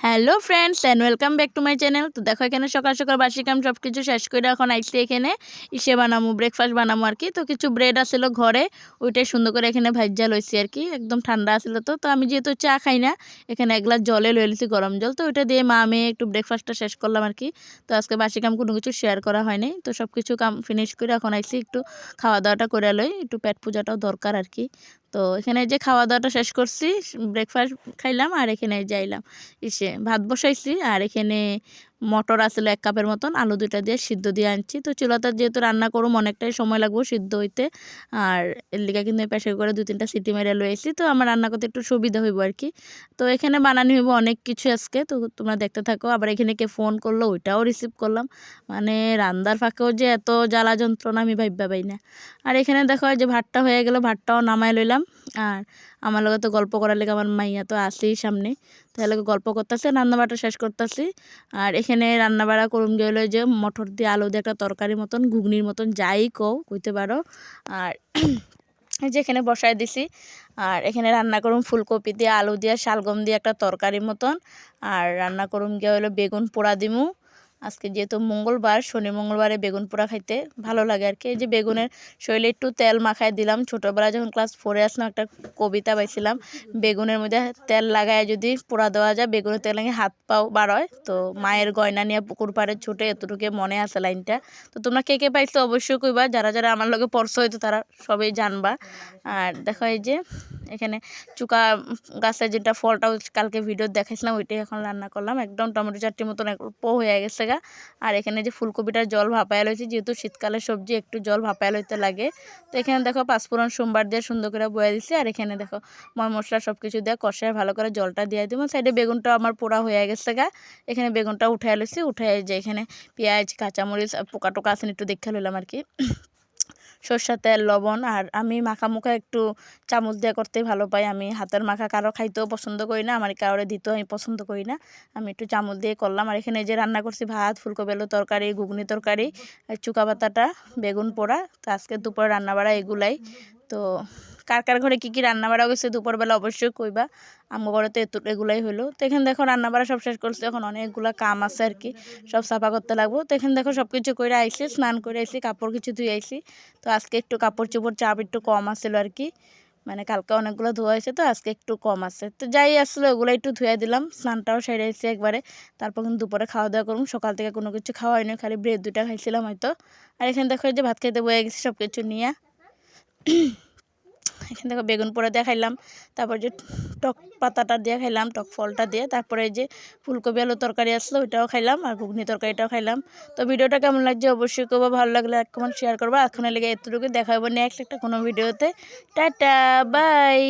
Hello friends and welcome back to my channel. তো দেখো এখানে সকাল সকাল বাসি কাম সব কিছু শেষ করে এখন আইসি এখানে ইসে বানামু ব্রেকফাস্ট বানামু আর কি। তো কিছু ব্রেড আসলো ঘরে, ওইটাই সুন্দর করে এখানে ভাজ্যা লইছি আর কি। একদম ঠান্ডা আসলো তো আমি যেহেতু চা খাই না, এখানে এক গ্লাস জলে লয়ে লিছি গরম জল। তো ওইটা দিয়ে মা মেয়ে একটু ব্রেকফাস্টটা শেষ করলাম আর কি। তো আজকে বাসি কাম কোনো কিছু শেয়ার করা হয়নি, তো সব কিছু কাম ফিনিশ করে এখন আইসি একটু খাওয়া দাওয়াটা করে লই, একটু পেট পূজাটাও দরকার আর কি। তো এখানে যে খাওয়া দাওয়াটা শেষ করছি, ব্রেকফাস্ট খাইলাম আর এখানে যাইলাম ভাত বসাইছি। আর এখানে মটর আসলে 1 কাপের মতন, আলু 2টা দিয়ে সিদ্ধ দিয়ে আনছি। তো চুলাতে যেহেতু রান্না করুম অনেকটাই সময় লাগবো সিদ্ধ হইতে, আর এর লিগা কিন্তু প্রেসার করে 2-3টা সিটি মেরে লয়ে আইছি। তো আমার রান্না করতে একটু সুবিধা হইব আর কি। তো এখানে বানানি হইব অনেক কিছু আজকে, তো তোমরা দেখতে থাকো। আবার এখানে কে ফোন করলো, ওইটাও রিসিভ করলাম। মানে রান্নার ফাঁকেও যে এত জ্বালা যন্ত্রণা আমি ভাববা পাই না। আর এখানে দেখো যে ভাতটা হয়ে গেল, ভাতটাও নামাই লইলাম। আর আমার লগে তো গল্প করার লেগে আমার মাইয়া তো আসেই সামনে, তাহলে গল্প করতেছে, রান্নাবাড়া শেষ করতেছি। আর এখানে রান্নাবাড়া করুম গেলে যে মটর দিয়ে আলু দিয়ে একটা তরকারি মতন, ঘুগনির মতন যাই কইতে পারো। আর যেখানে বসায় দিছি। আর এখানে রান্না করুম ফুলকপি দিয়ে আলু দিয়ে শালগম দিয়ে একটা তরকারি মতন। আর রান্না করুম গিয়ে হলো বেগুন পোড়া দিমু। আজকে যেহেতু মঙ্গলবার, শনি মঙ্গলবারে বেগুন পোড়া খাইতে ভালো লাগে আর কি। এই যে বেগুনের শরীরে একটু তেল মাখায় দিলাম। ছোটোবেলায় যখন ক্লাস 4-এ আসলাম একটা কবিতা পাইছিলাম, বেগুনের মধ্যে তেল লাগায় যদি পোড়া দেওয়া যায়, বেগুনের তেল লাগে হাত পাও বাড়য়। তো মায়ের গয়না নিয়ে পুকুর পাড়ে ছুটে, এতটুকু মনে আছে লাইনটা। তো তোমরা কে কে পাইছো অবশ্যই কইবা, যারা যারা আমার লগে পড়ছো হয়তো তারা সবাই জানবা। আর দেখো এই যে এখানে চুকা গাছের যেটা ফলটা কালকে ভিডিও দেখাইছিলাম, ওইটাই এখন রান্না করলাম। একদম টমেটো চাটনির মতন হয়ে গেছে গা। আর এখানে যে ফুলকপিটার জল ভাপায়া লইছি, যেহেতু শীতকালের সবজি একটু জল ভাপায়া লইতে লাগে। তো এখানে দেখো পাঁচফোড়ন সোমবার দিয়ে সুন্দর করে বয়া দিছি। আর এখানে দেখো ময় মশলা সব কিছু দিয়ে কষায় ভালো করে জলটা দিয়ে দিব। সাইডে বেগুনটা আমার পোড়া হয়ে গেছে গা। এখানে বেগুনটা উঠাই লইছি, উঠাই যে এখানে পেঁয়াজ কাঁচামরিচ পোকা টোকা আছেন একটু দেখে লইলাম আর কি। সরষা তেল লবণ। আর আমি মাখা মুখা একটু চামচ দিয়ে করতে ভালো পাই। আমি হাতের মাখা কারো খাইতেও পছন্দ করি না, আমার কারোরে দিতেও আমি পছন্দ করি না। আমি একটু চামচ দিয়ে করলাম। আর এখানে যে রান্না করছি ভাত, ফুলকপি আলু তরকারি, ঘুগনি তরকারি, চুকা পাতাটা, বেগুন পোড়া। তো আজকে দুপুরে রান্না বাড়া এগুলাই। তো কার কার ঘরে কী কী রান্না বাড়া গেছে দুপুরবেলা অবশ্যই কইবা। আমার ঘরে তো এগুলাই হলো। তো এখানে দেখো রান্না বাড়া সব শেষ করছি, এখন অনেকগুলো কাম আছে আর কি, সব সাফা করতে লাগবো। তো এখানে দেখো সব কিছু করে আইসি, স্নান করে আইসি, কাপড় কিছু ধুয়ে আইসি। তো আজকে একটু কাপড় চোপড় চাপ একটু কম আসলো আর কি। মানে কালকে অনেকগুলো ধোয়া হয়েছে, তো আজকে একটু কম আছে। তো যাই আসলো ওগুলো একটু ধুয়ে দিলাম, স্নানটাও সেরে এসেছি একবারে। তারপর কিন্তু দুপুরে খাওয়া দাওয়া করুন। সকাল থেকে কোনো কিছু খাওয়া হয়নি, খালি ব্রেড 2টা খাইছিলাম হয়তো। আর এখানে দেখো যে ভাত খাইতে বয়ে গেছি সব কিছু নিয়ে। এখানে দেখো বেগুন পোড়া দিয়ে খাইলাম, তারপর যে টক পাতাটা দিয়ে খাইলাম, টক ফলটা দিয়ে। তারপরে যে ফুলকপি আলু তরকারি আসলো ওইটাও খাইলাম, আর ঘুগনি তরকারিটাও খাইলাম। তো ভিডিওটা কেমন লাগছে অবশ্যই করবো, ভালো লাগলে এক কমেন্ট শেয়ার করবো। এখন লেগে এতটুকু দেখা হবে নেক্সট একটা কোনো ভিডিওতে। Tata bye.